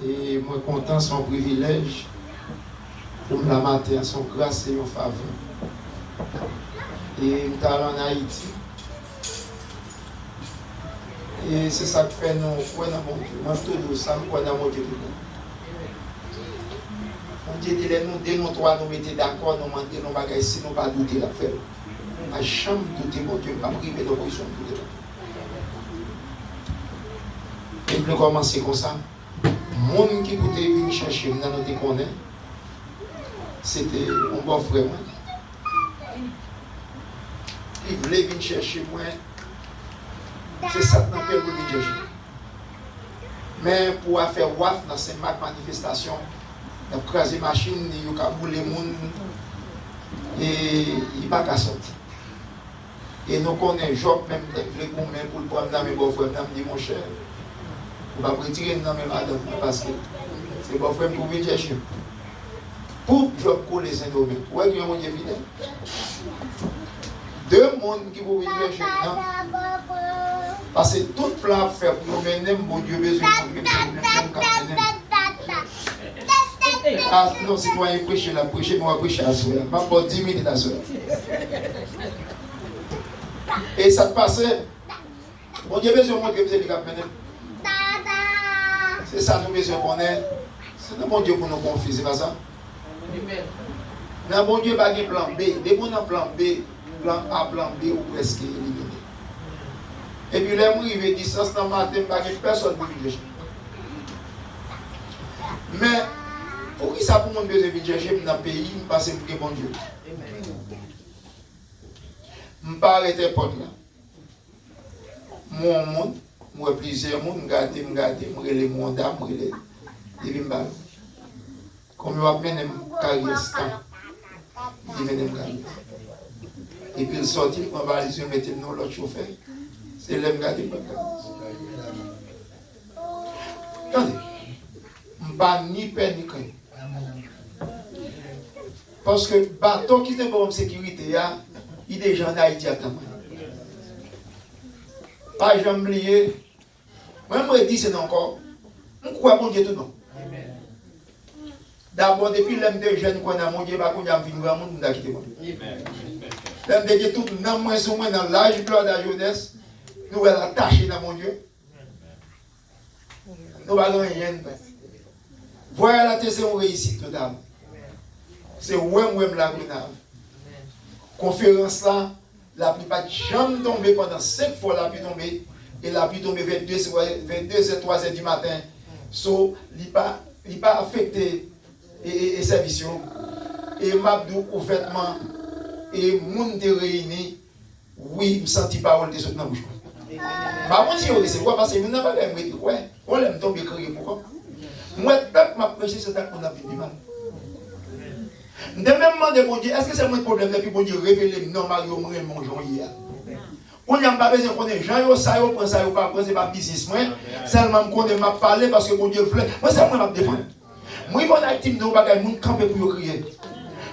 Et moi, content, son privilège pour me la mater, son grâce et son faveur. Et nous allons en Haïti. Et c'est ça que fait nous, quoi dans mon Dieu. Moi, tout ça, quoi dans mon Dieu. Mon Dieu dit, nous deux, nous trois, nous mettons d'accord, nous demandons nos bagages, si nous ne pas douter la faire. Ma chambre douter, mon Dieu, pas priver de position de douter. Et puis commencer comme ça. Le monde qui voulait venir chercher, nous nous connaissons. C'était mon bon frère. Il voulait venir chercher moi. C'est ça que nous avons venir chercher. Mais pour faire WAF dans ces manifestations, nous avons crasé la machine, nous avons boulé les gens et il n'y a pas qu'à sortir. Et nous connaissons Job, même pour le prendre dans mes beaux-frères, nous dit mon cher, on va retirer dans mes madame parce que c'est bon frère pour venir chercher. Pour Job coller les indomés. Où est-ce que mon Dieu fidèle? Deux mondes qui vont venir chercher. Parce que tout plan fait pour nous mener, mon Dieu, besoin de nous. Ah non, si toi tu prêcher la prêcher, moi prêcher à soi. Pas pour 10 minutes à soi. Et ça te passait. Mon Dieu, besoin de moi que vous êtes capable. C'est ça nous besoin qu'on ait. C'est le bon Dieu pour nous confier, c'est pas ça? Mais bon Dieu pas de plan B. Dès qu'on a plan B, plan A, plan B ou presque éliminé. Et puis là, moi, il veut distance dans le matin, pas de personne pour venir chercher. Mais pour qui ça pour mon besoin de chercher dans le pays, je passe pour que bon Dieu. Je ne peux pas arrêter porte là. Mon monde, moi plusieurs monde, je regarde, je les mondes, je les vimbales. Comme je vais mener ma carrière, je vais mener ma carrière. Et puis il sortit, je vais aller mettre dans l'autre chauffeur. C'est là que je regarde. Attendez, je ne peux pas ni peur ni craindre. Parce que le bateau qui est pour sécurité, il est déjà en Haïti à temps. Pas jamais oublié. Moi, je dis c'est encore. Je crois bon Dieu tout non. D'abord, depuis l'homme de jeunes qu'on a mon Dieu, qu'on a vu grand monde, on a quitté moi. L'homme de Dieu tout, non, moi, dans l'âge de la jeunesse, nous allons attacher dans mon Dieu. Nous allons rien. Voilà la thèse, c'est une réussite totale. C'est ouem la grenade. Conférence là, la pluie pas jamais tombé pendant 5 fois la pluie tombée. Et la pluie tombée vers 2h, 3h du matin. So, il pas affecté et service. Et m'abdou ouvertement. Et moun te réuni. Oui, me senti parole de saute dans la bouche. Ma mon Dieu, c'est quoi parce que nous n'avons pas de quoi. On l'aime tomber crier pourquoi? Moi, peuple m'a prêché, c'est qu'on a vu du mal. De même demander bon Dieu, est-ce que c'est mon problème depuis bon Dieu révéler non Mario mon Jean hier. On n'a pas besoin qu'on ait Jean ça yo prend ça yo pas c'est pas business moi seulement qu'on m'a parler parce que bon Dieu voulait. Moi c'est moi m'a défendre. Moi il va active nos bagages moun camper pour crier.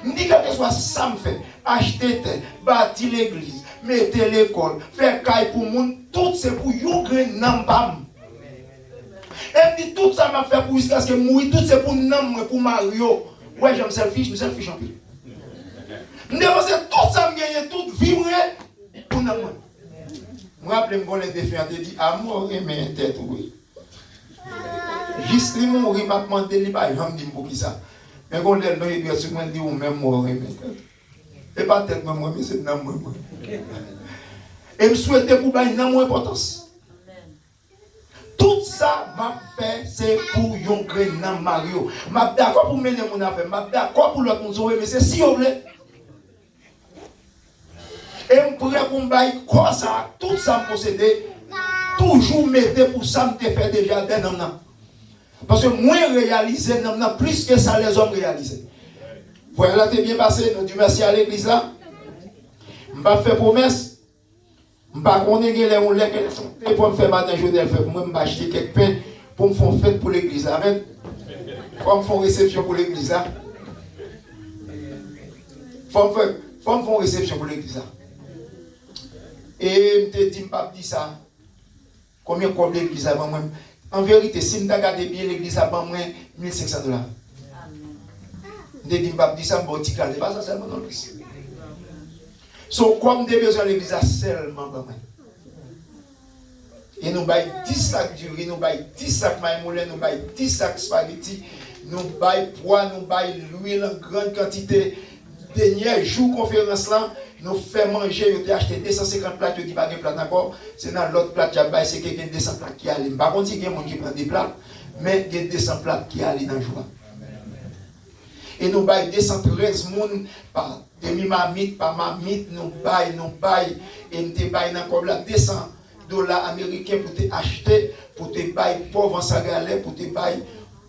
Me dit que soit ça me fait acheter terre, bâtir l'église, mettre l'école, faire caille pour moun tout c'est pour yo grain nan bam. Et me dit tout ça m'a fait pour jusqu'à ce que mourir tout c'est pour nan pour Mario. Ouais, j'aime selfish en plus. Je dépense tout ça, je gagne tout, vivre pour nous. Je me rappelle que les défunts ont dit amour et mes têtes, oui. Juste les mots, il m'a demandé, il m'a dit pour qui ça. Mais quand les gens disent, je me dis, même mort et mes têtes. Et pas tête, moi, mais c'est non, moi. Et je souhaite pour bailler une importance. Tout ça m'a fait, c'est pour yon grain Mario. M'a d'accord pour mener mon affaire, m'a d'accord pour l'autre monde, mais c'est si vous voulez. Et je pourrais pour me bailler quoi ça, tout ça me posséder, toujours mettre pour ça me faire déjà des noms. Parce que moi réaliser noms plus que ça les hommes réalisent. Voilà, t'es bien passé, nous disons merci à l'église là. Je vais faire promesse. Je ne sais pas si je pour me faire matin, je vais faire acheter quelques pains pour me faire fête pour l'église. Amen. Pour me faire réception pour l'église. Pour me faire réception pour l'église. Et je te dis, je ne dis ça. Combien de l'église avant moi? En vérité, si je regarde bien l'église à moins $1,500. Je dis, je dis ça, je dis ça, pas ça seulement dans l'église. So, comme des besoins de l'église, seulement pour moi. Et nous baillons 10 sacs de riz, nous baillons 10 sacs de maïmoulin, nous baillons 10 sacs de spaghetti, nous baillons poids, nous baillons l'huile en grande quantité. Dernier jour conférence là, nous faisons manger, nous avons acheté 250 plats, qui pas de plats encore. C'est dans l'autre plat qui a c'est quelqu'un 200 plats qui allait. Par contre, il y a des gens qui prennent des plats, mais il y a 200 plats qui allaient dans le jour. Et nous baillons 213 personnes par demi-mamite, par mamite, nous baillons, et nous baillons encore là $200 américains pour te acheter, pour te bailler pauvre en sagalais, pour te bailler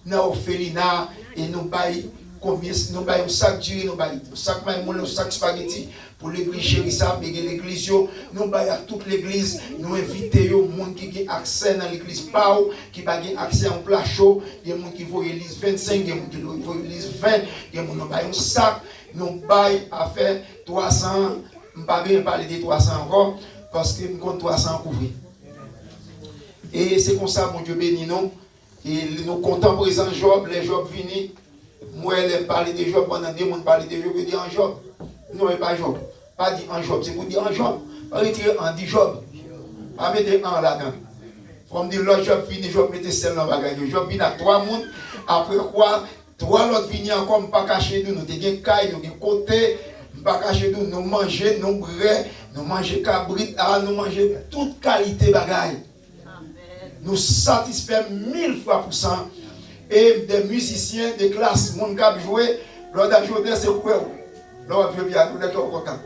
dans l'orphelinat, et nous baillons combien, nous baillons un sac de riz, nous baillons un sac de maïmoulin, un sac de spaghetti, pour l'église Chérissa, l'église, nous baillons à toute l'église, nous invitons les gens qui ont accès dans l'église Pau, qui ont accès en plat chaud, il y a des gens qui vont l'église 25, il y a des gens qui vont l'église 20, il y a des gens qui baillons un sac, nous baillons à faire 300, je ne vais pas bien parler de 300 encore, parce que nous comptons 300 couvrir. Et c'est comme ça, mon Dieu béni nous. Et nous comptons présent Job, les Job finis. Moi, elle parle de Job pendant des mois, parler de Job, je dis en Job. Non, mais pas Job. Pas dit en Job, c'est pour dire en Job. Pas retirer en dit Job. Pas mettre en là-dedans. Faut me dire l'autre Job fini, Job mettez celle dans le bagage. Job vient à 3 personnes. Après quoi, 3 autres viennent encore, pas cacher nous. Nous avons caille, nous avons côté. Pas cacher nous, nous manger, nous brés, nous manger cabrit, nous manger toute qualité bagaille. Nous satisfaire 1000 fois pour cent. Et des musiciens de classe, mon cap joué, lors d'un jour c'est quoi? Lors d'un piano, nous sommes contents.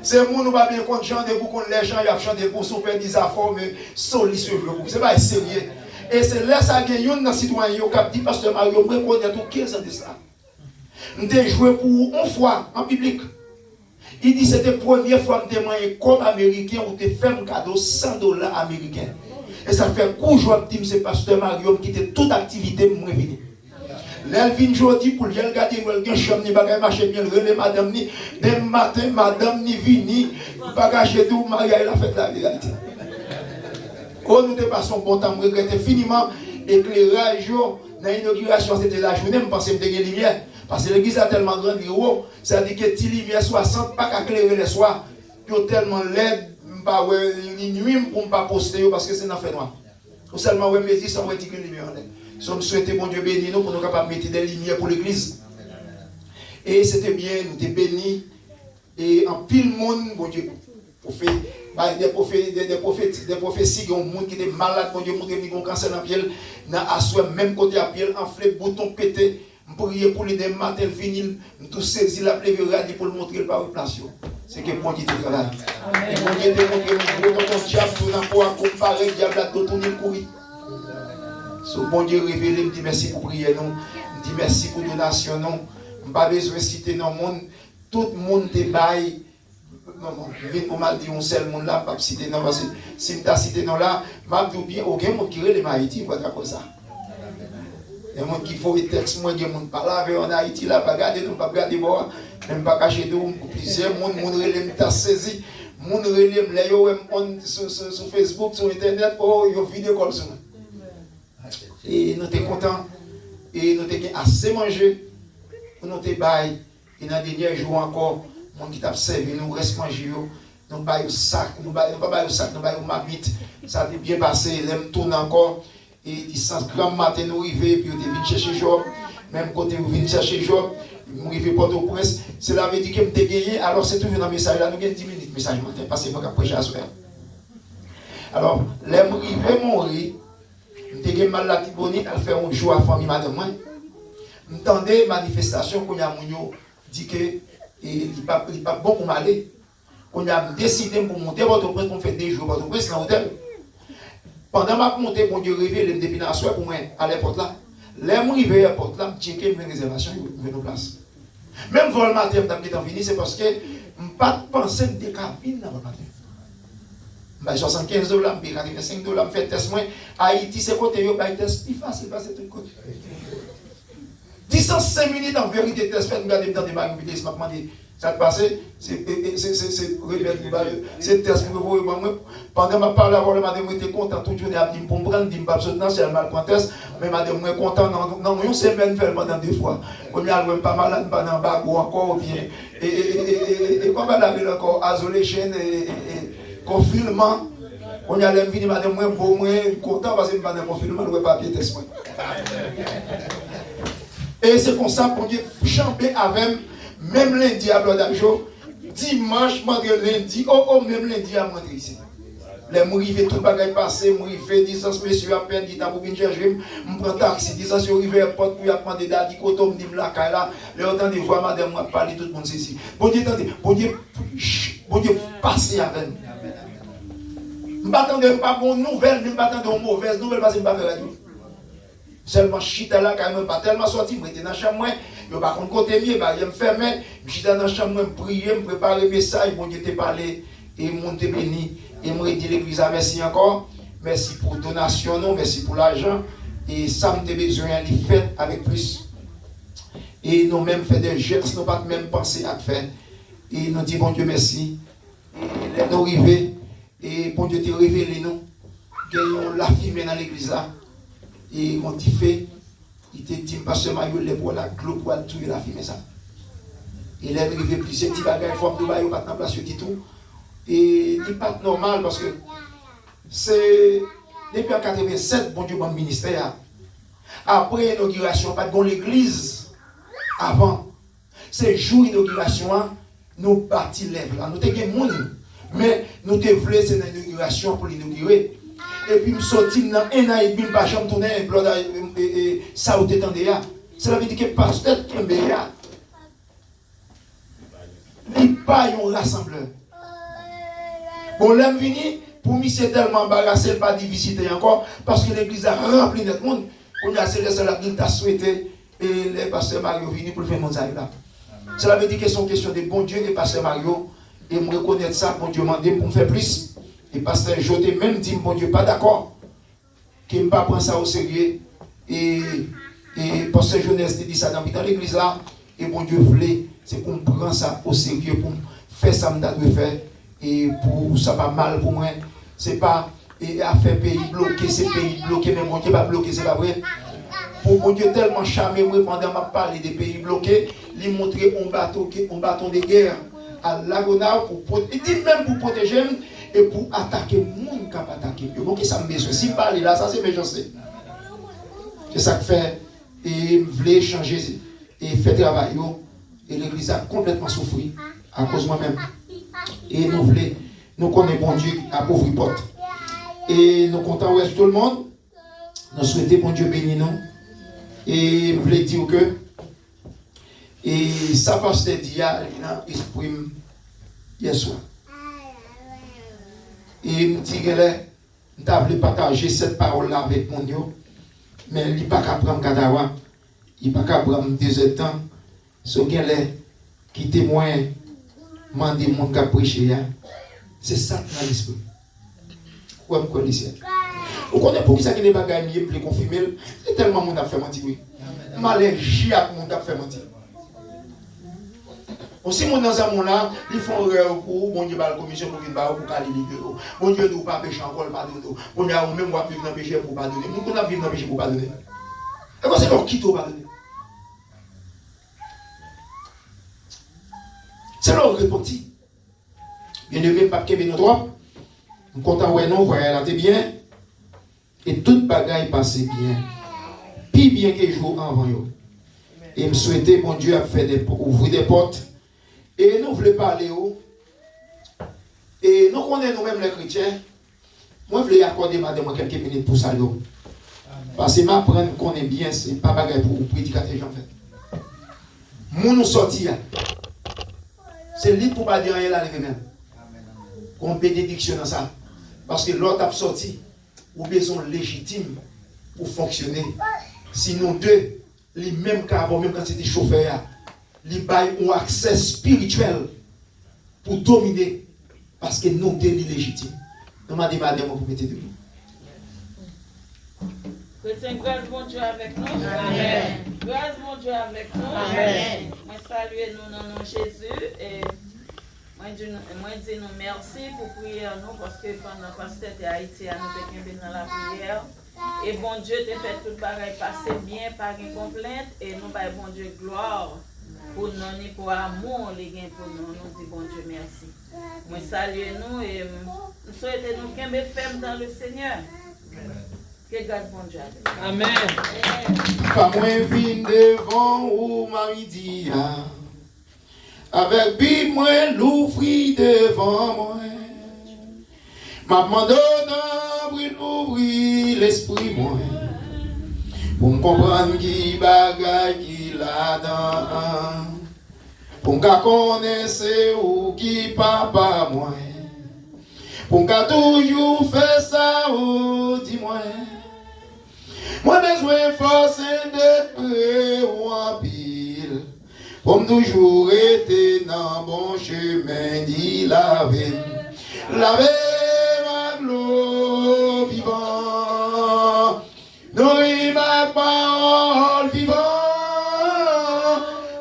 C'est mon nous pas bien contre chanter pour les gens ils chantent pour super des affaires mais solide ce jour. C'est pas sérieux. Et c'est là ça gagne un citoyen qui dit pasteur Mario, moi connais tout 15 ans de ça. Nous avons joué pour une fois en public. Il dit c'était la première fois que nous avons comme américain ou te fait un cadeau $100 américains. Et ça fait coup joie que c'est pasteur Mario qui était toute activité moi venir. L'elvin jodi pour le regarder le chambre ni bagay marcher bien relé madame ni dès matin madame ni vini bagage tout Maria elle a fait la vérité. Oh nous dépassons bon temps regretter finiment éclairage dans l'inauguration c'était la journée me penser me déguer lumière parce que l'église a tellement grande haut ça dit que ti lumière 60 pas qu'à éclairer les soirs yo tellement laid pas ouais nuit pour pas poster parce que c'est dans fait noir ou seulement ouais mais sont ouais tirer lumière là nous souhaitons bon Dieu béni nous pour nous capables de mettre des lumières pour l'église et c'était bien nous étions bénis et en pile monde bon Dieu pour faire des prophéties qui ont monde qui était malade bon Dieu monter qui ont cancer dans pied dans assoir même côté à pied enflé bouton pété prier pour les matin finir tout saisir la pleuve pour le montrer par place c'est que bon Dieu travaille et bon Dieu te montre nous ton diable tout dans pour comparer diable à tout tourner courir. So, bon Dieu révélé, me dit merci pour prier, non. Me dit merci pour donation, non. Je n'ai pas besoin de citer dans le monde. Tout le monde te baille. Non, je viens pour mal dire un seul monde là, pas citer non. Parce que si je cité non là, je dis bien, aucun monde qui relève Haïti, voilà comme ça. Il y a des gens qui font des textes, moi, il y a des gens qui parlent en Haïti, là, pas regarder, non, pas regarder, même pas cacher tout. Plusieurs gens, mon relève, t'as saisi. Mon relève, là, sur Facebook, sur Internet, oh, il y a une vidéo comme ça. Et nous sommes contents, et nous avons assez mangé, nous avons baillé, et dans les derniers jours encore, les gens qui t'a servi, nous restons manger, nous baillons au sac, nous baillons au mamite, ça a bien passé, l'aime tourne encore, et 10 grammes matin nous arrivons, puis nous venons chercher Job, même côté nous venons chercher Job, nous arrivons Port-au-Prince, cela veut dire que nous avons gagné, alors c'est toujours dans le message là, nous avons 10 minutes de message matin, parce que nous avons prêché à soir. Alors, les gens arrivent mourir. Je suis mal à Tiboni, elle fait un jour à la famille, madame. J'entendais une manifestation qu'on a dit que il n'est pas bon pour m'aller. On a décidé pour monter votre presse pour faire des jours votre presse dans l'hôtel. Pendant ma montée, mon Dieu révèle le depuis la soirée pour moi à l'aéroport là. Les gens arrivent à l'aéroport là, je checké mes réservations, je vais nos places. Même pour le matin, je suis venu, c'est parce que je n'ai pas pensé de cabine dans le matin. $75, $85, je fais test moins. Haïti, c'est côté, je fais test plus facile parce que c'est tout côté. 10 5 minutes en vérité, test fait, je regarde dans des magasins, je me demande Ça te passe, c'est test pour vous. Pendant ma parole, madame, j'étais content, toute journée, elle dit, pour me prendre, dit, pas soutenir, c'est un mal contest, mais madame, moi, content, non, une semaine, fait pendant 2 fois. On y a pas malade, pas dans bague ou encore, ou bien, et comme elle avait encore, isolation et confinement, on y a l'invité, madame, moi, pour moi, content, parce que pendant le confinement, on ne pas papier test. Et c'est comme ça, pour Dieu, chanter avec même lundi à Blodajo, dimanche, lundi, même lundi à monter ici. Les m'arrivé tout le bagage passé, m'arrivé distance, monsieur à peine, dit, pour venir chercher, m'prends taxi, distance, arrivé à la porte, pour y apprendre des dates, quand me dit, la caille là, les autant de voix, madame, moi, parler, tout le monde ici. Bon Dieu, attendez, bon Dieu, passez avec nous. Je ne m'attendais pas bonne nouvelle, je ne m'attendais pas mauvaise nouvelle, parce que je ne vais pas faire la vie. Seulement, je suis là, quand même pas tellement sorti, je suis dans la chambre, je ne sais pas côté mieux, je me ferme, je suis dans la chambre, je prie, je prépare le message, bon Dieu te parler, et mon te béni, et moi dit l'église, merci encore, merci pour la donation, merci pour l'argent, et ça me besoin de faire avec plus. Et nous même fait des gestes, nous pas même penser à faire. Et nous disons, bon Dieu, merci. Et nous arrivons, et bon Dieu te révélé nous, gagnons la fumée dans l'église là. Et on t'y fait, il te dit, pas seulement il est pour la globe pour tuer la fumée ça. Et il est arrivé plusieurs petits bagages, il faut que nous ne pas en place du tout. Et il n'est pas normal parce que c'est depuis en 87, bon Dieu, bon ministère. Après l'inauguration, pas de l'église avant. C'est jour d'inauguration, nous bâtis lèvres là. Nous avons des gens, mais nous avons voulu c'est l'inauguration pour l'inaugurer. Et puis, je suis sorti dans 1 an et demi, je suis tourné et ça où tu es. Cela veut dire que le pasteur qui est meilleur, il n'est pas un rassembleur. Bon, l'homme venu, pour moi, c'est tellement embarrassé, pas de visiter encore, parce que l'église a rempli de monde. On a célèbre la ville, a souhaité, et le pasteur Mario venu pour faire mon là. Cela veut dire que c'est une question de bon Dieu et pasteur Mario, et me reconnaître ça, bon Dieu m'a demandé pour me faire plus. Et pasteur Joté même dit, bon Dieu, pas d'accord, qu'il ne pas prendre ça au sérieux. Et pasteur Jeunesse dit ça dans l'église là, et bon Dieu voulait, c'est pour me prendre ça au sérieux, pour faire ça que je dois faire. Et pour ça va mal pour moi. C'est pas à faire pays bloqué, c'est pays bloqué, mais mon Dieu va bloquer, c'est pas vrai. Pour mon Dieu tellement charmé, moi pendant ma parler des pays bloqués, lui montrer un bâton de guerre à Lagona il dit même pour protéger et pour attaquer le monde qui a attaqué. Donc ça me besoin. Si parler là, ça c'est méchanceté. C'est ça que fait et voulait changer et faire travail et l'église a complètement souffert à cause de moi-même. Et nous voulons, nous connaissons bon Dieu à pauvre porte. Et nous comptons avec tout le monde. Nous souhaitons bon Dieu bénir nous. Et nous voulons dire que et ça passe dit dans l'esprit hier soir. Et nous disons que nous voulons partager cette parole-là avec mon Dieu. Mais il n'est pas qu'à prendre Kadawa. Il n'est pas qu'à prendre 2 heures de temps. Ce qui témoigne. Mandez mon cas prêcher, c'est ça dans l'esprit. Vous connaissez. Vous connaissez pour qui ça qui n'est pas gagné, pour confirmer, c'est tellement mon a fait mentir. M'allergie à mon a fait mentir. Aussi, mon dans ce monde-là, ils font recours, bon Dieu, la commission pour qu'il va pour caler les gars. Bon Dieu, nous pas pécher encore, pardonner. Bon Dieu, même moi, vivre dans le péché pour pardonner. Nous, on a vivre dans le péché pour pardonner. Et quoi, c'est leur qui t'a pardonné? C'est leur répondu. Bien aimé, Pape Kevin Notre, nous comptons, ouais, non, voilà, t'es bien. Et toute bagaille passait bien. Puis bien que je joue avant yo. Et me souhaiter, bon Dieu, ouvrir des portes. Et nous voulons parler haut. Et nous connaissons nous-mêmes les chrétiens. Moi, je voulais accorder madame quelques minutes pour ça. Parce que m'apprendre qu'on est bien, c'est pas bagaille pour prédicateur, en fait. Moi, nous sortis. C'est libre pour ne pas dire rien là, même. Qu'on bénédiction dans ça. Parce que l'autre a sorti, ou besoin légitime pour fonctionner. Sinon, deux, les mêmes cas, même quand c'était chauffeur, les bails ont accès spirituel pour dominer. Parce que nous, sommes légitimes. Nous m'avons dit, madame, vous mettez debout. Que c'est grâce mon Dieu avec nous. Amen. Grâce mon Dieu avec nous. Amen. saluer nous dans nom Jésus et moi dis nous merci pour prier nous parce que pendant que c'était Haïti nous étions dans la prière et bon Dieu t'a fait tout pareil passer bien pas de complainte et nous bah bon Dieu gloire pour nous ni pour amour les gains pour nous dit bon Dieu merci. Moi saluer nous et nous souhaitons nous qu'un ferme dans le Seigneur. Que God bon Dieu. Amen. Pas moins vin devant ou Marie avec Bible moi l'ouvrir devant moi. M'a demandé d'ouvrir l'esprit moi. Pour me comprendre qui bagaille qui là-dedans. Pour me connaître ou qui papa moi. Pour me toujours faire ça ou dis-moi. Moi besoin force d'être prêt ou en pile. Pour me toujours être dans bon chemin d'y laver. Laver ma gloire vivant. Nourrir ma parole vivant.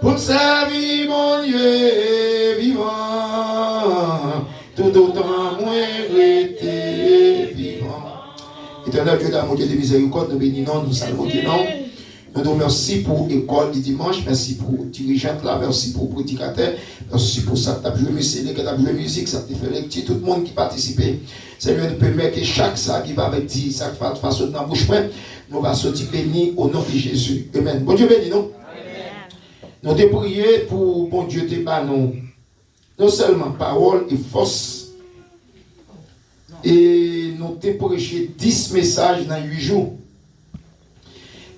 Pour me servir mon Dieu vivant. Tout autant moi été vivant. Éternel Dieu d'amour, Dieu de miséricorde, nous bénissons, nous saluons Dieu. Nous te remercions pour l'école du dimanche, merci pour dirigeante là, merci pour prédicateur, merci pour ça, tu as joué musique, tu as joué musique, ça te fait lecture, tout le monde qui participe. Seigneur, nous permet que chaque ça qui va avec dire, ça qui va sortir dans la bouche, nous va sortir béni au nom de Jésus. Amen. Bon Dieu béni, non? Nous te prions pour bon Dieu te nous. Non seulement parole et force. Et nous te prêché 10 messages dans 8 jours.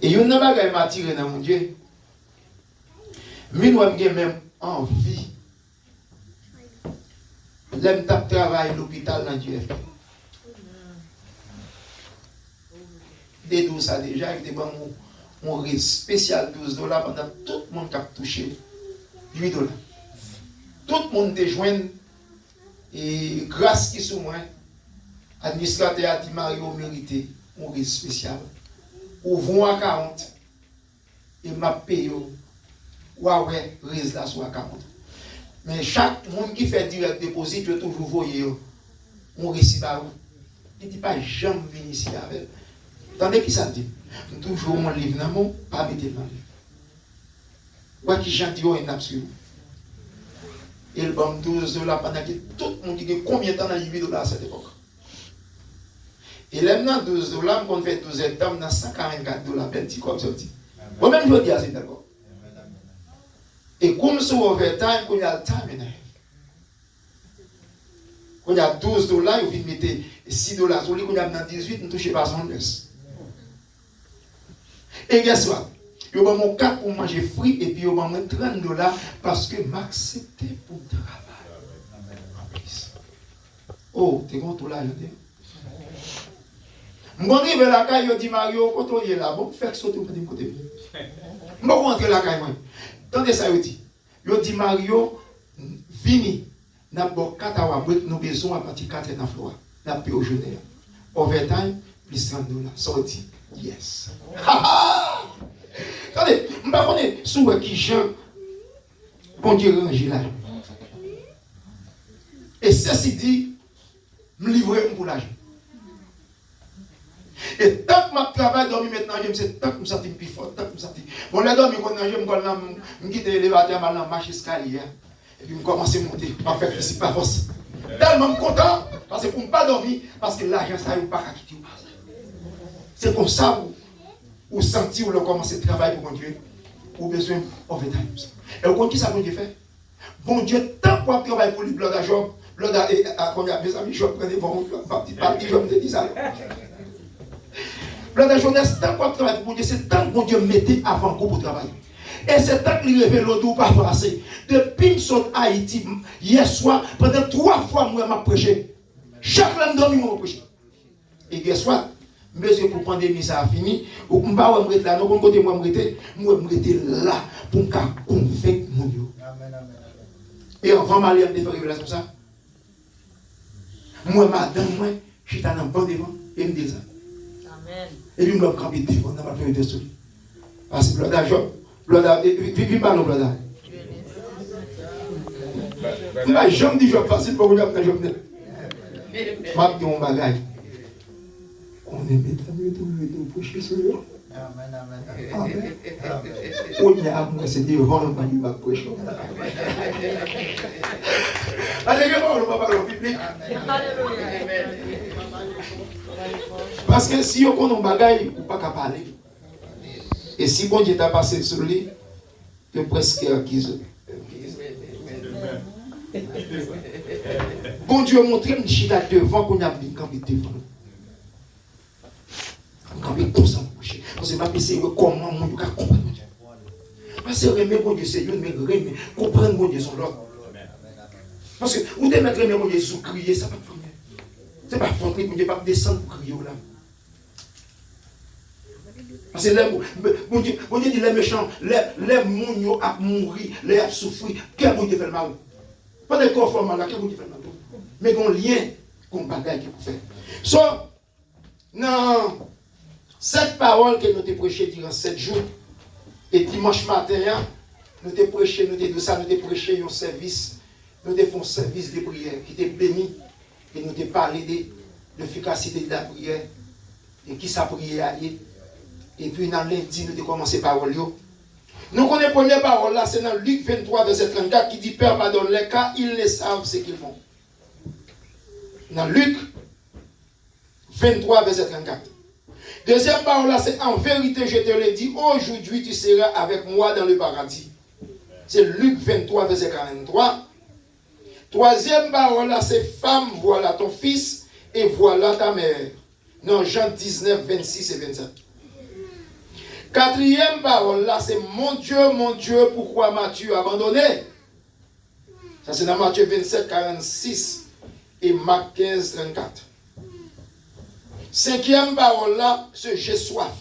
Et il y a une chose qui m'a attiré dans mon Dieu. Mais nous avons même envie. L'aime travailler à l'hôpital dans Dieu. Des 12 ça déjà, il y a mon risque spécial $12 pendant tout le monde qui a touché $8. Tout le monde te joint et grâce qui sont moi, administrateur a dit Mario mérité mon risque spécial. Ou à 40 et m'a payé ouais résultat soit à 40. Mais chaque monde qui fait direct déposit, je toujours voyer mon récit par où. Il dit pas jamais venir ici avec. Attendez qui ça dit. Toujours mon livre dans mon pas mettre dans le livre. Ouais qui gentil est absolu. Et le bon $12 pendant que tout le monde dit combien de temps dans $8 à cette époque. Et là, maintenant, $12, qu'on fait 12 hectares, dans $144, petit comme ça. Moi-même, je dis à c'est d'accord. Et comme sur overtime, quand il y a le time, quand il y a $12, il vient mettre $6 sur lui, quand il y a 18, ne touchez pas son laisse. Et qu'est-ce que il y a mon 4 pour manger fruits et puis il y a mon $30 parce que m'accepter pour travailler. Oh, t'es content là, je dis. Je suis arrivé à la caille, je dis Mario, quand tu es là, bon, fais sauter de côté. Je suis rentré à la caille. Attendez ça, je dis Mario, vini, nous avons 4 hours, nous avons besoin à partir de 4 heures dans nous avons payé au journée. Overtime, plus $30. Sorti. Yes. Attendez, je ne sais pas sur qui Jean, bon Dieu, range là. Et ceci dit, je me livre pour l'argent. Et tant que je travaille, dormir maintenant, je me dis, tant que je me sens plus fort, tant que je me sens. Bon, là, dormir, je quitte l'élévateur, je marche escalier. Et puis, je commence à monter. En fait, je ne pas force. Tellement content, parce que pour ne pas dormir, parce que l'argent, ça ne pas quitter. C'est comme ça où sentir où le commencer à travailler pour mon Dieu, ou besoin d'overtime. Et vous comprenez qui ça, bon Dieu fait? Bon Dieu, tant qu'on travaille pour lui, bloc à job, bloc à combien mes amis, je prends des vents, je me dis ça. Bloc à jeunesse, tant qu'on travaille pour Dieu, c'est tant que bon Dieu mettait avant pour travailler. Et c'est tant qu'il révèle l'eau pas passer. Depuis que je suis Haïti, hier soir, pendant 3 fois, moi, je prêché. Chaque fois, je dormi, je prêché. Et hier soir, monsieur pour pandémie ça a fini ou me pas me là non côté moi me là pour me convaincre mon Dieu. Et avant Marie me faire révélation ça. Moi madame moi j'étais dans bon devant et me dit ça. Amen. Et lui me camper devant dans ma première de parce que blada job blada vive pas non blada. La jambe dit, je vais facile pour vous apprendre, je vais m'a dit mon bagage. On est mesdames, de prêcher sur eux. Amen. On y a, moi, c'est devant le mani, ma prêche. Allez, on va parler au public. Parce que si on connaît un bagage, on ne peut pas parler. Et si bon Dieu t'a passé sur lui, tu es presque acquis. Bon Dieu montre une chita devant qu'on a mis quand il était devant. Quand il est tout ça, parce que je ne sais pas comment on peut comprendre. Parce que remettre bon Dieu, c'est Dieu, mais comprendre bon Dieu, son l'ordre. Parce que vous devez mettre bon Dieu sous crier, ça ne va pas faire. Ce n'est pas fort, bon Dieu ne va pas descendre pour crier là. Parce que bon Dieu dit les méchants, les mounions à mourir, les à souffrir, quel bon Dieu fait le mal. Pas de corps formal là, quel bon Dieu fait le mal. Mais qu'on lien, qu'on bagaille qui peut faire. So, non, cette parole que nous avons prêchée durant 7 jours, et dimanche matin, nous avons prêché, nous avons prêché un service, nous avons fait un service de prière qui était béni, et nous avons parlé de l'efficacité de la prière, et qui sa prière est. Et puis dans lundi, nous avons commencé par parole. Nous connaissons la première parole là, c'est dans Luc 23, verset 34, qui dit Père, pardonne-les, car ils ne savent ce qu'ils font. Dans Luc 23, verset 34. Deuxième parole là, c'est en vérité, je te le dis, aujourd'hui tu seras avec moi dans le paradis. C'est Luc 23, verset 43. Troisième parole là, c'est femme, voilà ton fils et voilà ta mère. Dans Jean 19, 26 et 27. Quatrième parole là, c'est mon Dieu, pourquoi m'as-tu abandonné? Ça c'est dans Matthieu 27, 46 et Marc 15, 34. Cinquième parole là, c'est j'ai soif.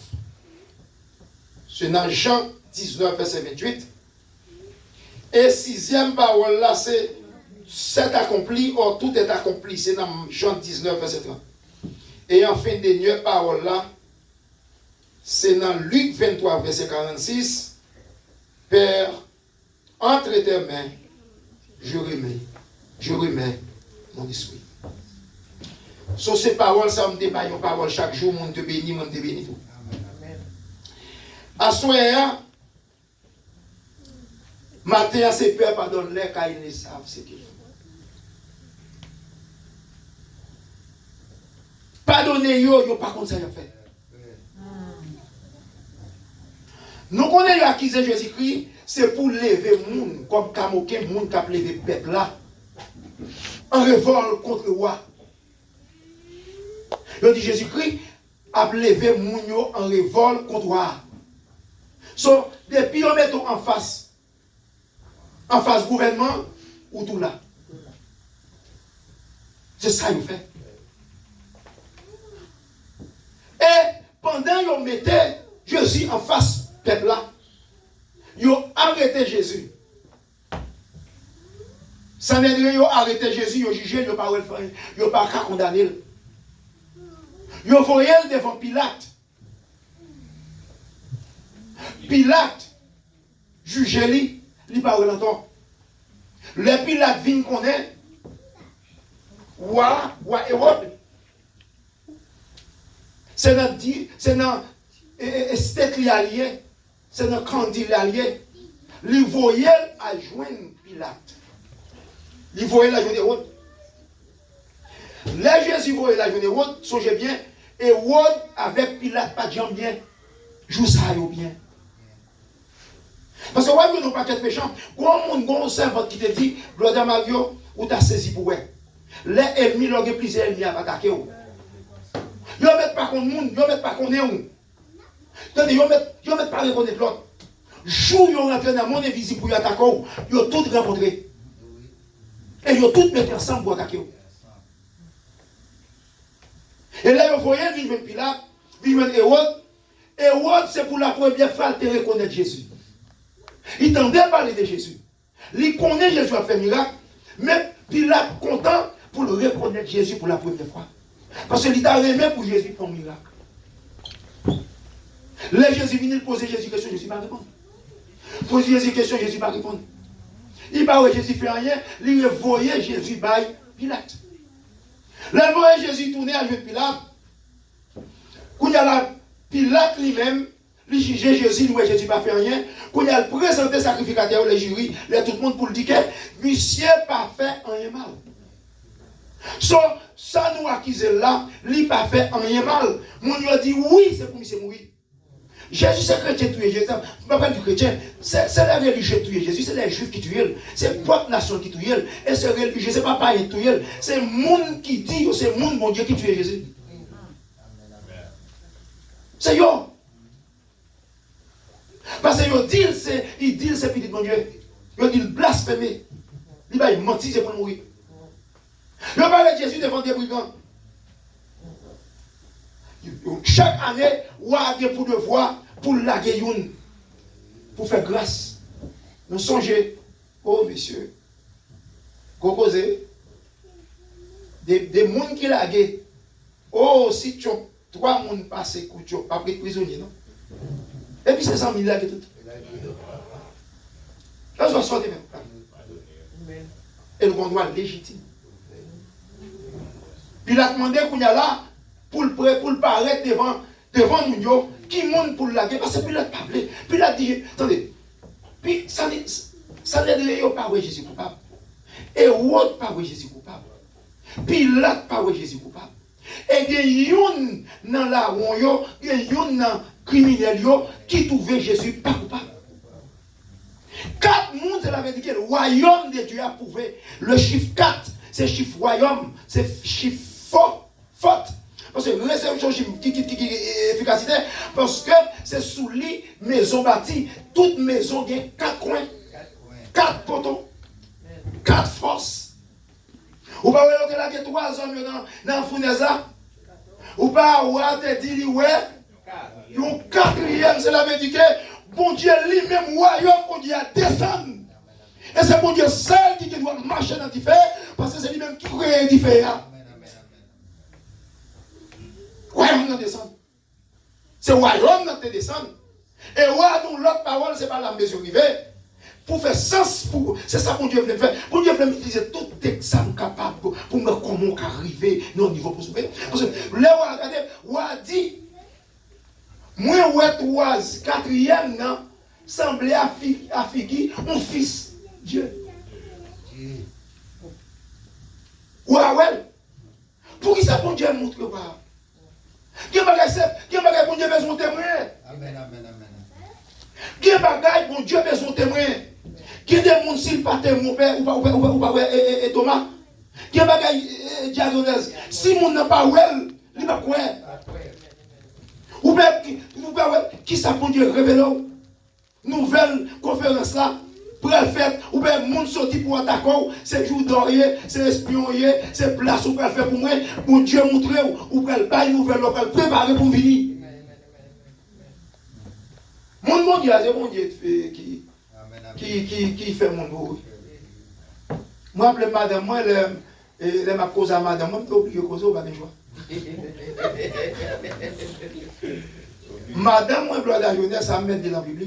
C'est dans Jean 19, verset 28. Et sixième parole là, c'est accompli, or tout est accompli. C'est dans Jean 19, verset 30. Et enfin, dernière parole là, c'est dans Luc 23, verset 46. Père, entre tes mains, je remets mon esprit. Sur ces paroles, ça me débat une parole chaque jour, mon te béni, tout. À ce moment-là, matin, c'est peur, pardonne-les, car ils ne savent ce qu'ils font. Pardonnez, yo pas comme ça, yo fait. Nous connaissons l'acquis de Jésus-Christ, c'est pour lever le monde, comme Kamoké, le monde qui a levé le peuple là, en révolte contre le roi. Il dit Jésus-Christ a levé le monde en révolte contre le roi. So, depuis on met en face gouvernement, ou tout là. C'est ça qu'il fait. Et pendant qu'on mettait Jésus en face, peuple là, ils ont arrêté Jésus. Ça veut dire qu'ils ont arrêté Jésus, ils ont jugé, ils n'ont pas condamné. Ils ont envoyé devant Pilate. Pilate, jugé-lui, il parle longtemps. Le Pilate vient connaître, roi Hérode. C'est dans Stet allié, c'est dans Candile allié. Il voyait à joindre Pilate. Il voyait la journée Hérode. Là, Jésus voyait la journée Hérode, songez bien, Hérode avec Pilate, pas de jambes bien, joue ça bien. Parce que vous n'avez pas de péchant. Quand on servante qui te dit, Gloire Mario, ou t'as saisi pour eux. Les ennemis, ils ont plusieurs ennemis à attaquer. Ils ne mettent pas contre le monde, ils ne mettent pas contre nous. Ils ne mettent pas reconnaître l'autre. Jour, ils ont rentré dans le monde invisible pour attaquer, ils ont tous rencontré. Et ils ont tous mis ensemble pour attaquer. Et là, ils voyaient vivre Pilate, vivre Hérode. Hérode, c'est pour la première fois de reconnaître Jésus. Il tendait parler de Jésus. Il connaît Jésus a fait miracle, mais Pilate content pour le reconnaître Jésus pour la première fois. Parce qu'il t'a remis pour Jésus pour un miracle. Là, Jésus vient poser Jésus question, Jésus ne va pas répondre. Poser Jésus question, Jésus ne va pas répondre. Il pas Jésus fait rien, il voyait Jésus by Pilate. Le voyait Jésus tourner à Pilate. Quand il y a la Pilate lui-même, il jugeait Jésus, il Jésus pas fait rien. Quand il a présenté sacrificateur les jurys, tout le monde pour le dire que monsieur pas fait rien mal. Ça nous accuse là, il n'a pas fait rien mal. Mon Dieu dit oui, c'est pour monsieur mourir. Jésus, c'est chrétien tuer Jésus. Je ne parle pas du chrétien. C'est la religion qui tue Jésus. C'est les juifs qui tuent. C'est la propre nation qui tue. Et c'est religieux. Ce n'est pas païen qui tue. C'est le monde qui dit, c'est le monde, mon Dieu, qui tue Jésus. C'est yo. Parce que il dit c'est petit mon Dieu. Il dit blasphémer. Il va mentir, c'est pour mourir. Il parle de Jésus devant des brigands. Chaque année, on a pour devoir pour laguer une, pour faire grâce. Nous songez, oh monsieur, composé, des gens qui laguent. Oh, si tu as 3 gens passés, tu n'as pas pris de prisonnier, non? Et puis c'est 100 000 lagues tout. Là, je sortir même. Et le droit légitime. Puis il a demandé qu'on y a là, pour le paraître devant nous, qui monte pour la guerre, parce que puis il a parlé, puis il a dit, attendez, puis ça ne dit pas oui Jésus coupable, et l'autre pas oui Jésus coupable, puis l'autre pas oui Jésus coupable, et il y a une dans la rue, il y a une dans criminel qui trouvait Jésus pas coupable. 4 mondes, c'est la vérité que le royaume de Dieu a prouvé. Le chiffre 4, c'est le chiffre royaume, c'est le chiffre faute. Parce que réception qui efficacité, parce que c'est sous lit, maison bâtie. Toute maison a 4 coins, 4 poteaux, 4 forces. Ou pas, vous avez 3 hommes dans la fournaise. Ou pas, vous avez dit, ouais, le 4e, c'est la vérité que bon Dieu lui-même, royaume, bon Dieu, descend. Et c'est bon Dieu seul qui doit marcher dans le feu, parce que c'est lui-même qui crée le feu. Royaume nous descend. C'est royaume nous descend. Et nous l'autre parole, c'est pas la mesure rivée. Pour faire sens, c'est ça que Dieu veut faire. Pour Dieu veut utiliser tout examen capable pour me comment arriver au niveau pour sauver. Parce que là, regardez, on a dit, moi, ouais, 4e, non, semblait à Figi, mon fils, Dieu. Ouais. Pour qui ça, bon Dieu montre pas? Qui bagaille bon Dieu besoin de témoin? Amen. Qui bagaille bon Dieu besoin de témoin? Qui des gens s'il pas témoin père ou pas et Thomas? Qui bagaille diagonale? Si mon n'a pas well, il va quoi? Ou bien qui ça bon Dieu révèle nouvelle conférence là? Pour le faire, ou bien monde sorti pour attaquer, c'est jour d'orier, c'est espionner, c'est place où faire pour moi, pour Dieu montrer, ou pour le bail nouvelle, ou pour le préparer pour venir. Mon Dieu, c'est mon Dieu qui fait mon bruit. Moi, je madame, moi, je m'a causé à madame, moi, je peux oublier causer, pas de joie. Madame, moi, gloire à la jeunesse, ça me met dans la Bible.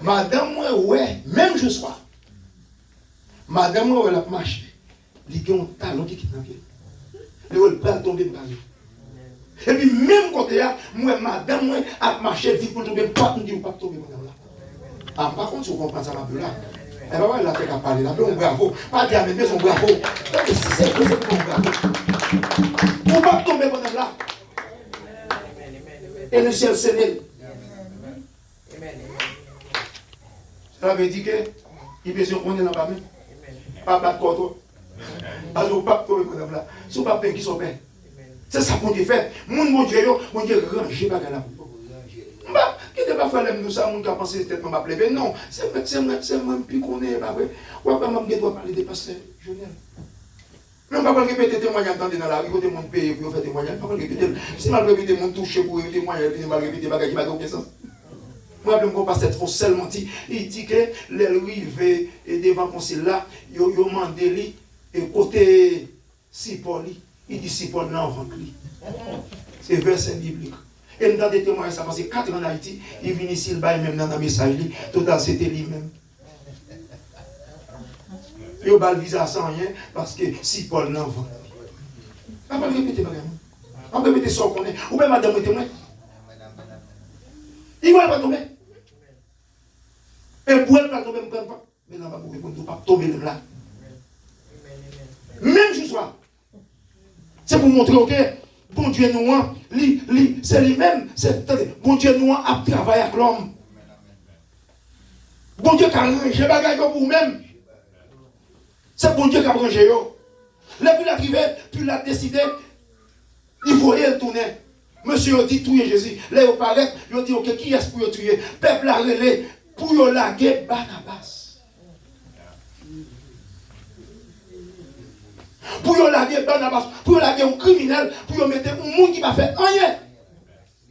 Madame, moi, ouais, même je sois. Madame, moi, elle a marché. Il y a un talon qui quitte dans le pied. Elle va tomber dans le. Et puis, même côté là, moi, madame, moi, a marché vite pour tomber. Pas de pas tomber, madame là. Ah, par contre, si vous comprenez ça, ma là. Elle va voir la tête à parler. Là, un bravo. Pas dire, mais son bravo. Si c'est pour bravo. Pour pas tomber, madame là. Et le ciel scellé. Ça veut dire qu'il peut se prendre dans la famille. Pas battre contre. Alors, pas tomber madame là. Si vous ne pouvez pas qui sont bien. C'est ça qu'on dit fait. Mon Dieu, rangez pas là. Qui ne pas faire nous ça, mon qui a pensé peut-être m'a plébé. Non, c'est moi qui connais, pas vrai. Ou après, je dois parler des pasteurs Jonel. Même pas répéter témoignage dans la rue, côté mon pays pour faire témoignage. Pas répéter. Si mal répéter mon toucher pour témoigner, puis mal répéter bagage qui va aucun sens. Moi, je me pasteur faut seulement dire, il dit que les arrivés devant le conseil là, ils ont demandé et côté Sipoli, il dit Sipoli non ventre. C'est verset biblique. Et dans des témoignages, ça passe 4 ans en Haïti, il vient ici, il baille même dans un message, total c'était lui-même. Yo bal visa sans rien parce que si Paul n'en va. On va répéter madame. On va répéter ça qu'on est. Ou bien madame est témoin. Il va pas tomber. Et pour elle pas tomber, pas. Mais non, pas tomber là. Même ce soir. C'est pour montrer ok, bon Dieu noir, c'est lui-même, bon Dieu noir a travaillé avec l'homme. Bon Dieu qui a arrangé bagaille pour vous-même. C'est bon Dieu qui a arrangé. Là, puis il est arrivé, puis il a décidé, il faut y tourner. Monsieur a dit tuer Jésus. Là, il paraît, il a dit ok, qui est-ce pour tuer? Peuple a relé pour y laguer Barnabas. Pour y laguer Barnabas, pour y laguer un criminel, pour y mettre un monde qui va faire rien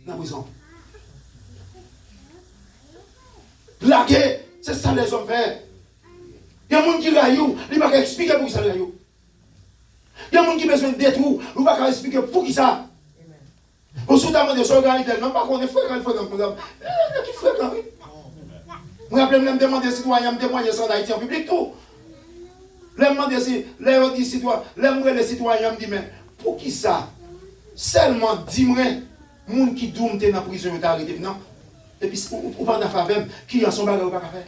dans la prison. Laguer, c'est ça les hommes font. Il y a des gens qui raillent, ils ne peuvent pas expliquer pour qui ça raillent. Il y a des gens qui ont besoin de détruire, ils ne peuvent pas expliquer pour qui ça. Au soutien de ce organisme, même pas qu'on est frère, il faut qu'on ait qui frère quand même. Je me rappelle, je me demande des citoyens, je me demande ça en Haïti en public tout. Je me demande si les citoyens, les citoyens me disent, mais pour qui ça? Seulement 10 mois, les gens qui douvent dans la prison, ils sont arrêtés. Non. Et puis, on va dans la faveur, qui a son bagage ou pas faire.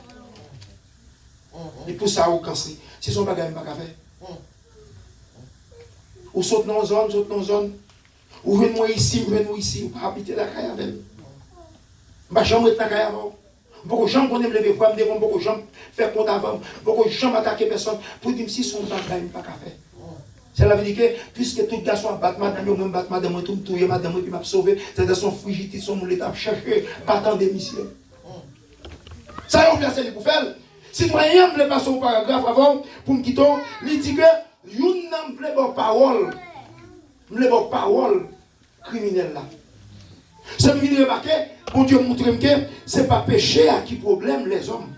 Et pour ça, on cancelle. Si son bagage pas faire. Ou saute dans la zone, saute dans la zone. Ou venez-moi ici, ou pas habiter la caille avec. Je ne vais jamais être la caille avant. Beaucoup de gens qui me lever, beaucoup de gens faire compte avant, beaucoup de gens attaquer personne pour dire si son bagage pas faire. C'est la vérité que, puisque tout garçon a battu madame, yo même battu madame, tout me touye madame, puis m'a sauvé, c'est de son frigidité, son l'état chercher, pas tant d'émission. Ça y est, on vient pour faire. Citoyen ne voulait pas son paragraphe avant, pour me quitter, il dit que, yon n'en voulait pas parole, parole criminelle là. Ça me dit remarquer, bon Dieu montre que ce n'est pas péché à qui problème les hommes,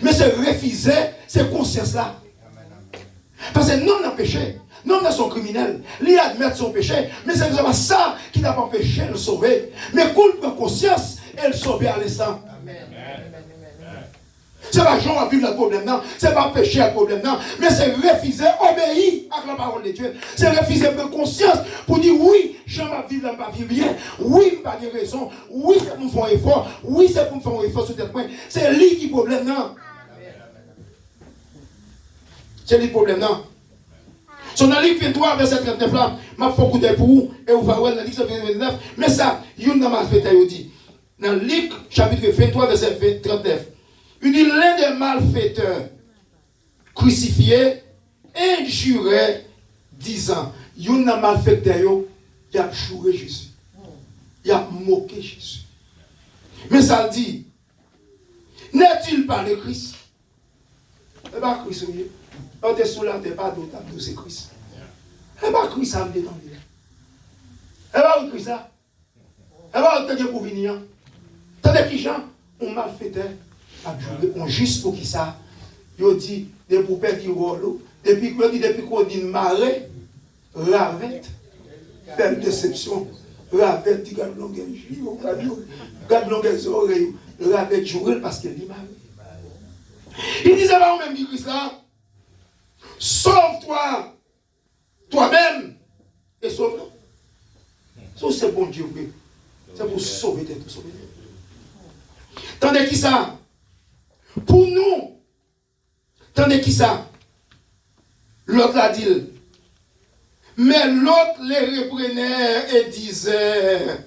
mais c'est refuser, c'est conscience là. Parce que non n'a péché. Non, ils sont criminels. Ils admettent son péché. Mais c'est pas ça qui n'a pas empêché de le sauver. Mais qu'on prend conscience et le sauver à l'instant. C'est pas Jean à vivre le problème, non. C'est pas péché le problème, non. Mais c'est refuser, obéir à la parole de Dieu. C'est refuser prendre conscience pour dire oui, Jean va vivre là, pas vivre bien. Oui, pas de raison. Oui, c'est pour me faire un effort. Oui, c'est pour me faire un effort sur tel point. C'est lui qui problème, non. C'est lui le problème, non. Son dans le livre 23, verset 39 là, m'a fait écouter pour vous, et vous allez voir dans le livre 29, mais ça, il y a un malfaiteur, il dit, dans le livre chapitre 23, verset 39, il dit, l'un des malfaiteurs crucifiés, injuré, disant, il y a un malfaiteur, il a juré Jésus, il a moqué Jésus. Mais ça dit, n'est-il pas le Christ? Eh bien, Christ, oui. Quand tu es sous la terre, pas d'autre, c'est Christ. Et pas Christ, ça me détend. Et pas Christ, ça. Et pas tu es pour venir. Tandis que les gens ont mal fait, on juste pour qui ça. Ils dit, des poupées qui roulent, depuis qu'on dit marée, ravette, belle déception, ravette, tu gardes longueur, garde longueur oreilles, ravette, jouer parce qu'elle dit marée. Il disait là, même dit Christ là. Sauve-toi, toi-même, et sauve-nous. C'est bon Dieu, c'est pour sauver tes tout. Tandis qui ça? Pour nous, tandis qui ça? L'autre l'a dit. Mais l'autre les reprenait et disait,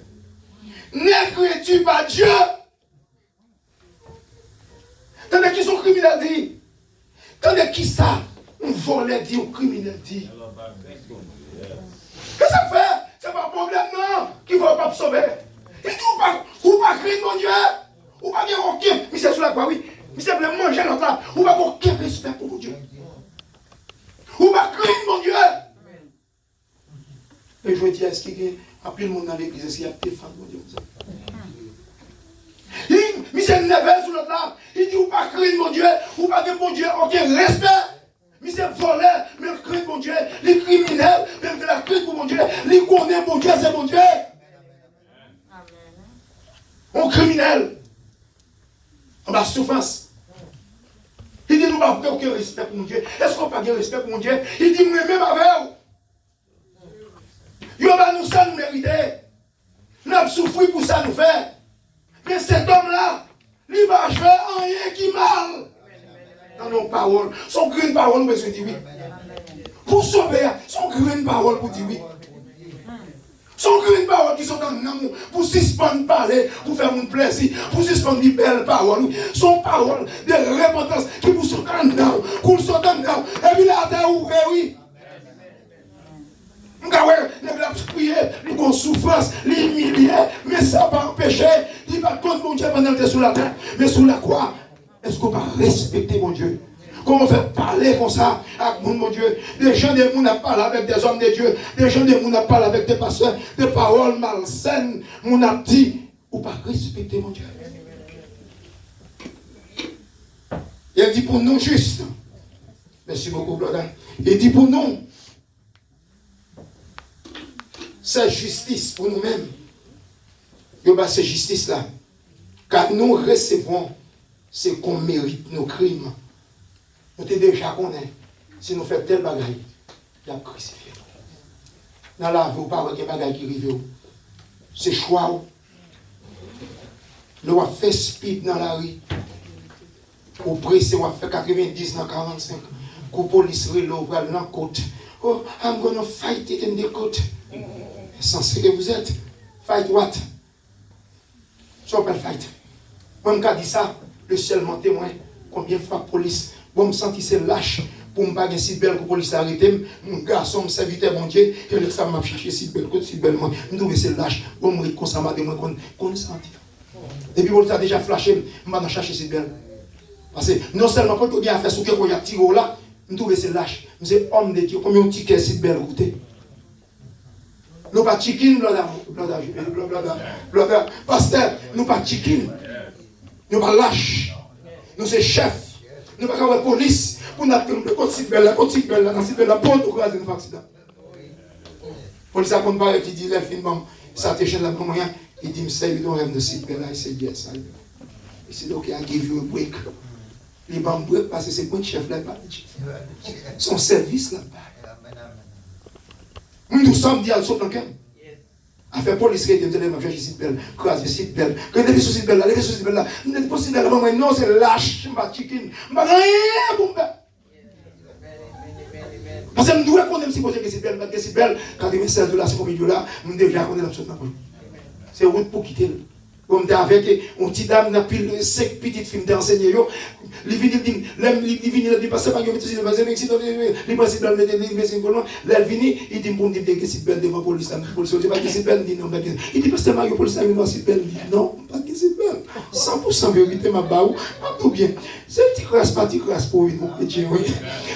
ne crains-tu pas Dieu? Tandis qu'ils sont criminels dit. Tandis qui ça? On volait dit, on criminel dit. Qu'est-ce que ça fait? C'est pas un problème, non, qui ne va pas sauver. Il dit, ou pas craindre mon Dieu, ou pas dire aucun, mais c'est sur la croix, oui, mais c'est pour manger l'autre là, ou pas aucun respect pour mon Dieu. Ou pas craindre mon Dieu. Et je dis, est-ce qu'il y a plus de monde dans l'église, est-ce qu'il y a défendu mon Dieu? Mais c'est une neveu sur l'autre là, il dit, ou pas craindre mon Dieu, ou pas dire mon Dieu, aucun respect. Mais c'est voleur, mais le craint mon Dieu, les criminels, même de la crainte pour mon Dieu, les connaît mon Dieu, c'est mon Dieu. On criminel, on a souffrance. Il dit nous n'avons pas aucun respect pour mon Dieu? Est-ce qu'on n'a pas de respect pour mon Dieu? Il dit, moi-même avec vous. Il va nous ça nous mériter. Nous avons souffert pour ça nous faire. Mais cet homme-là, il va faire rien qui mal. Dans nos paroles. Son green parole, nous besoin de dire oui. Pour sauver, son green parole pour dire oui. Son green parole qui sont dans l'amour, pour suspendre parler, pour faire mon plaisir, pour suspendre des belles paroles. Son parole de repentance qui vous sont dans l'amour, pour sont dans l'amour. Et puis là, t'as ouvert, oui. Nous avons prié, nous avons souffrance, l'humilier, mais ça va pas empêcher. Il va contre mon Dieu pendant que tu es sous la terre, mais sous la croix. Est-ce qu'on va respecter mon Dieu? Comment faire parler comme ça avec mon Dieu? Des gens de monde parlent avec des hommes de Dieu, des gens de monde parlent avec des pasteurs, des paroles malsaines. Mon a dit, ou pas respecter mon Dieu? Il dit pour nous juste. Merci beaucoup, Bloda. Il dit pour nous. C'est justice pour nous-mêmes. C'est justice là. Car nous recevons ce qu'on mérite, nos crimes. Nous sommes déjà connus. Si nous faisons tel bagaille, il y a crucifié. Dans la vie, vous ne pouvez pas des bagaille qui arrive. C'est choix. Nous avons fait speed dans la rue. Au pressé, on a fait 90 dans 45. La police reloue dans la côte. Oh, I'm going to fight it in the court. Censé que vous êtes. Fight what? Je ne peux pas fight. Moi, je dis ça, le seul témoin, combien de fois la police, bon, me sentir c'est lâche pour me pas si belle que la police a arrêté, mon garçon, mon serviteur, mon Dieu, et ça m'a cherché si belle, si belle, moi, je trouve c'est lâche, bon, me consommer de moi, qu'on sentir. Depuis que ça a déjà flashé, je vais chercher si belle. Parce que non seulement quand on vient faire ce qu'on a tiré là, je trouve c'est lâche, mais c'est homme de Dieu, combien on ticket si belle, écoutez. Nous pas chicken, pasteur, nous pas chicken. Nous pas lâche. Nous sommes chefs. Nous pas la police pour nous le côté belle, la porte pour craser un accident. Police a comparé qui dit les films, ça te chaîne la moyen, il dit say you don't have the seat belt. I said yes. He said okay, I give you a break. Les bambous break parce que c'est point chef là, son service là. Nous sommes dit à l'autre dans quel? Affaire police qui était de ma vie, c'est belle, croise, c'est belle. Que les choses sont belles là, les choses sont belles là. Vous n'êtes pas si belle, mais non, c'est lâche, ma chicken. Ma rien pour faire. Parce que nous devons connaître si vous êtes que c'est belle, que c'est belle. Quand vous êtes de là, c'est comme il y a là, nous devons connaître absolument pas. C'est route pour quitter. Comme tu avec une petite dame, n'a pile 5 petites filles d'enseigner. Les vignes, il dit, parce que il dit, il dit, pour me dire que c'est belle devant la police, il dit, pas que c'est belle, il dit, non, il dit, parce que la police, c'est belle, non, pas que c'est belle. 100% vérité, ma baou, tout bien. C'est un petit crasse, pas petit crasse pour nous, chrétiens, oui.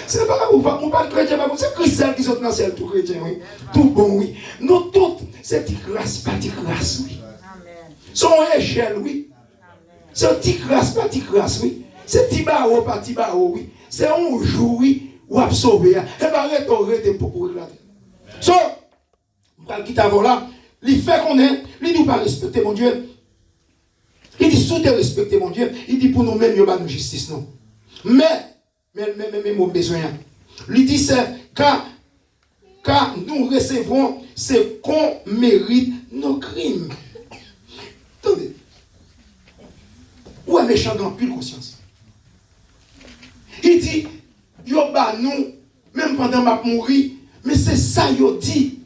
C'est pas, on pas chrétien, c'est Christ qui sont dans le ciel, tout chrétien, oui. Tout bon, oui. Nous toutes, c'est petit crasse, pas petit crasse, oui. Son échelle, oui. C'est un petit crasse, pas petit crasse, oui. C'est petit barreau, pas petit barreau, oui. C'est un jour, oui, ou absorber. Et bien, arrêtez pour éclater. So, quand il t'a là, il fait qu'on est, il ne doit pas respecter mon Dieu. Il dit, sous te respecter mon Dieu, il dit pour nous-mêmes, il n'y a pas de justice, non. Mais, mon besoin. Il dit, c'est car nous recevons ce qu'on mérite nos crimes. Attendez. Où est méchant dans pure conscience? Il dit, yo ba nous, même pendant ma mourir, mais c'est ça yo dit.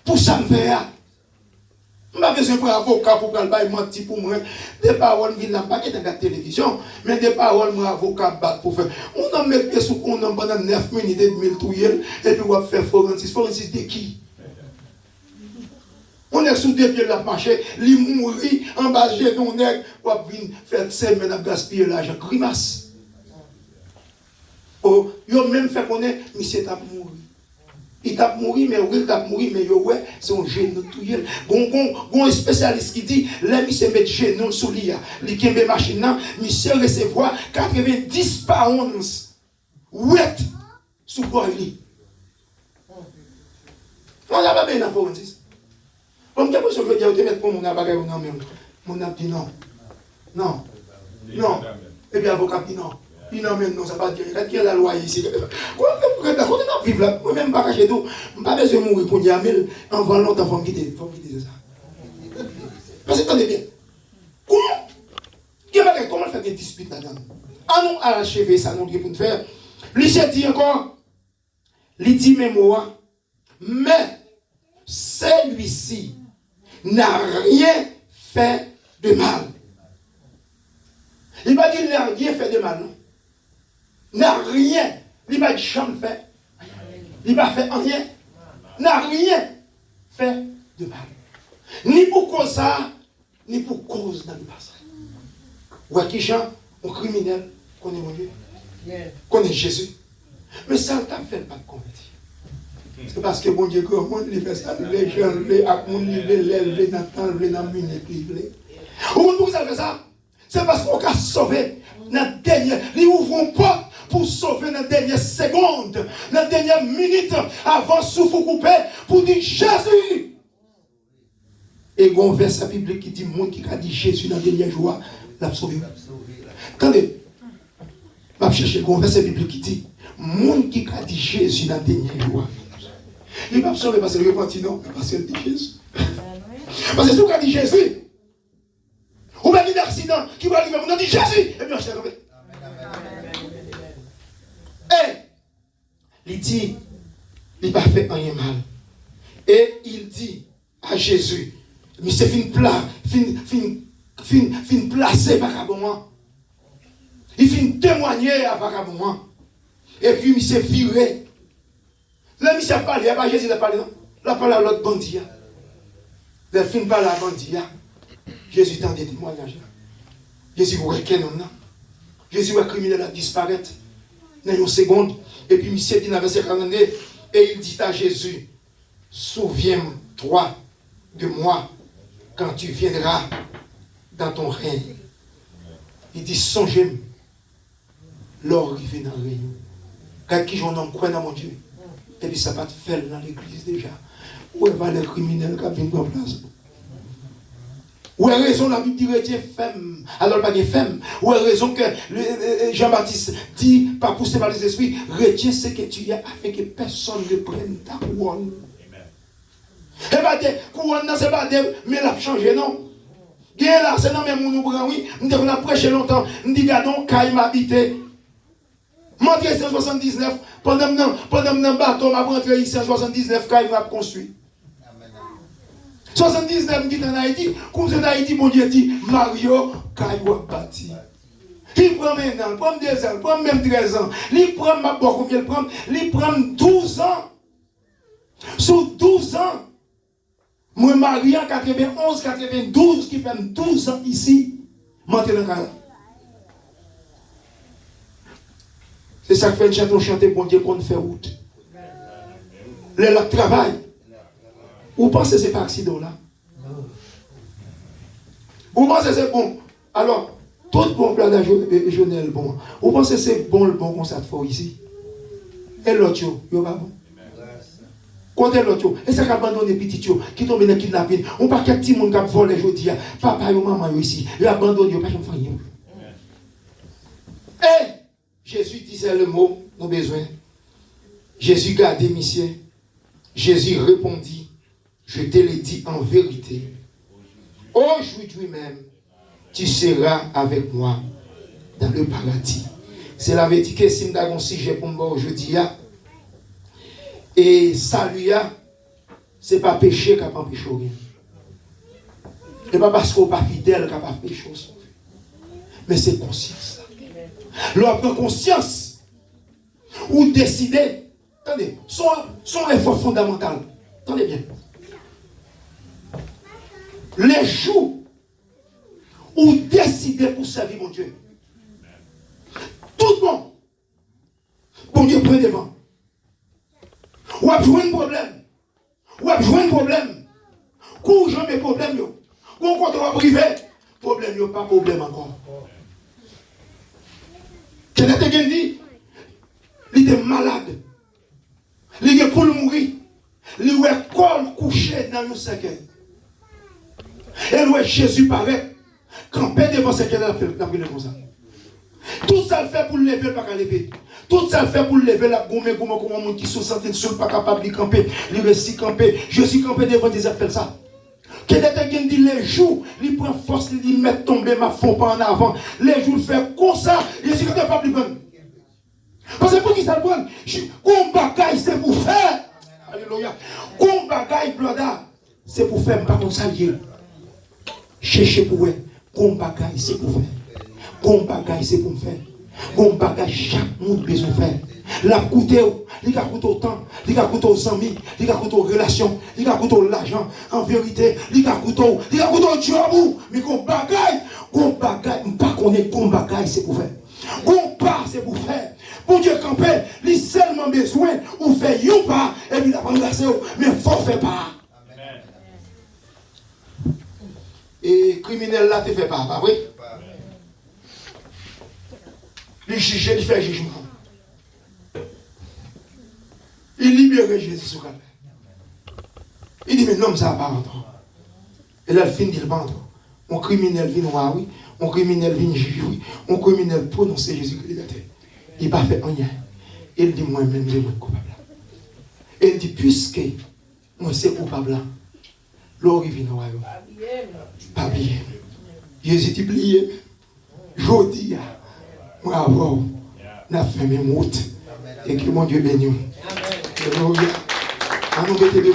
Pour ça me faire. Je n'ai pas besoin pour avocat pour qu'elle mentir pour moi. Des paroles viennent pas que dans la télévision, mais des paroles moi avocat bat pour faire. On a mis sous on a pendant 9 minutes et demi et puis on va faire forensique. Forensique de qui? On est sous des pieds de la marché, il mourit en bas de ton nez, on va venir faire semaine à gaspiller l'argent. Grimace. Oh, il a même fait connaître, monsieur t'a mouru. Il t'a mouru, mais oui, il t'a mouru, mais ouais, c'est un genou tout yel. Bon, un spécialiste qui dit, là, monsieur met genou sous l'IA. Il qui met machine là, monsieur recevoir 90 pounds. Wet sous quoi il. On n'a pas bien la forensique. Comme je veux dire, je vais mettre pour mon bagage ou non, mon a dit non. Non. Non. Et puis l'avocat dit non. Il n'emmène non, ça va dire, il y a la loi ici. Quand on vivre là, moi-même, pas cacher tout, je n'ai pas besoin de mourir pour dire, mais en valant longtemps, il faut me quitter ça. Parce que attendez bien. Comment faire des disputes là-dedans? Ah non, à l'achever, ça nous dit pour nous faire. Lui, s'est dit encore, il dit, mais moi, mais celui-ci n'a rien fait de mal. Il m'a dit, il n'a rien fait de mal, non? N'a rien. Il m'a dit, jamais fait. Il m'a fait rien. N'a rien fait de mal. Ni pour cause ça, ni pour cause dans le passé. Ou à qui gens, un criminel, connaît mon Dieu, connaît Jésus. Mais ça, ne t'a fait pas de convertir. C'est parce que bon Dieu, que le monde fait ça, les gens, les acmons, les Nathan, les Naminés, les. Pourquoi ça fait ça? C'est parce qu'on a sauvé notre dernière. Ils ouvrent une porte pour sauver notre dernière seconde, notre dernière minute avant souffle coupé pour dire Jésus. Et il y a un verset biblique qui dit monde qui a dit Jésus dans le dernier jour, l'a sauvé. Attendez, je vais chercher un verset biblique qui dit monde qui a dit Jésus dans le dernier jour. Il ne va pas sauver parce qu'il repentit, non, parce qu'il dit Jésus. Parce que si vous avez dit Jésus, ou bien un accident qui va arriver, on dit Jésus, et bien je t'ai trouvé. Il dit, il n'a pas fait rien mal. Et il dit à Jésus, mais c'est fin placer vagabondement. Il fin témoigner à vagabondement. Et puis il s'est viré. Là, il s'est parlé, il n'y a pas Jésus qui a parlé, non? Il a parlé à l'autre bandit. Il a fin parlé à bandit. Jésus t'a des témoignages. Jésus vous reconnaît, non? Jésus voit criminel à disparaître dans une seconde. Et puis, monsieur dit dans le verset 42, et il dit à Jésus, souviens-toi de moi quand tu viendras dans ton règne. Il dit, songez-moi, l'or qui vient dans le règne. Quand qui j'en croit dans mon Dieu. Et puis, ça va te faire dans l'église déjà. Où est le criminel qui vient en place? Où est raison la Bible dit retiens femme, alors pas de femme. Où est raison que Jean-Baptiste dit, pas poussé par les esprits, retiens ce que tu as afin que personne ne prenne ta couronne. Et pas de couronne, c'est pas de, mais l'a changé, non. Bien là, c'est non, mais mon ouvrant, oui, on a prêché longtemps, on dit, gardons, Kaïm habité. Montré 179, pendant que bateau m'a rentré ici en 79, Kaïm m'a construit. 79 qui est en Haïti, comme c'est en Haïti, mon Dieu dit, Mario, Kaïwa bâti. Il prend maintenant, il prend 2 ans, il prend même 13 ans. Il prend, ma boîte, combien il prend? Il prend 12 ans. Sur 12 ans, moi, Mario, 91, 92, qui fait 12 ans ici, monter dans le cas. C'est ça que fait le chanton chanter, bon Dieu, qu'on fait route. Le travail. Vous pensez que ce n'est pas accident là? Vous pensez que c'est bon? Alors, tout bon plat de journal bon. Vous pensez que c'est bon le bon qu'on s'est fait ici? Et l'autre, il va bon. Quand est l'autre? Et ça qui abandonne les petits qui tombent dans le kidnapping. On pas qu'un petit monde qui a volé aujourd'hui. Papa et maman ici. Il abandonne, il n'y a pas de famille. Et Jésus disait le mot, nos besoins. Jésus gardait, monsieur. Jésus répondit. Je te le dis en vérité. Aujourd'hui même, tu seras avec moi dans le paradis. C'est la vérité que si nous avons un sujet pour moi aujourd'hui. Et salut, ce n'est pas péché qui n'a pas péché rien. Ce n'est pas parce qu'on n'est pas fidèle qu'on n'a pas péché. Mais c'est conscience. Lorsqu'on prend conscience, ou décider, attendez, son effort fondamental. Attendez bien. Les jours où décider pour servir mon Dieu. Tout le monde. Bon Dieu prend devant. Ou a besoin de problème. Ou a besoin de problème. Quand jamais problème, quand on va privé, problème, pas problème encore. Quelqu'un qui dit, il était malade. Il est pour mourir. Il est col couché dans le cercueil. Et où Jésus paraît, campé devant ce qu'elle a fait comme ça. Tout ça le fait pour le lever, pas qu'à lever. Tout ça le fait pour le lever, la gomme, comme un monde qui se sentit seul, pas capable de camper. Il reste camper. Je suis campé devant des appels ça. Quel est qui dit les jours, il prend force, il met tomber ma fond pas en avant. Les jours, il fait comme ça, je suis pas plus bon. Parce que pour qui ça le prend? Comme bagaille, c'est pour faire. Alléluia. Comme bagaille, blada, c'est pour faire, pas comme ça lié. Cherchez pour eux. Comme bagaille, c'est pour faire. Comme bagaille, c'est pour faire. Comme bagaille, chaque monde besoin de faire. La coûté, il a coûté au temps, il a coûté aux amis, il a coûté aux relations, il a coûté l'argent. En vérité, il a coûté au job. Mais comme bagaille, pas qu'on est comme bagaille, c'est pour faire. Comme pas, c'est pour faire. Pour Dieu camper, il a seulement besoin ou faire un pas et puis il a pas engagé, mais il faut faire pas. Et criminel là, tu fais pas vrai? Il juge, il fait jugement. Il libère Jésus sur le il dit, mais non, ça va pas rentrer. Et là, il finit le ventre. Un criminel vient voir, oui. Un criminel vient juger, oui. Un criminel prononce Jésus que liberté. Il n'a pas fait rien. Il dit, moi-même, je suis coupable. Et il dit, puisque moi, c'est coupable, l'or vient voir. Pas bien. Jésus dit, plié. Je dis, moi, avant, n'a fait mes mots. Et que mon Dieu bénisse. Alléluia.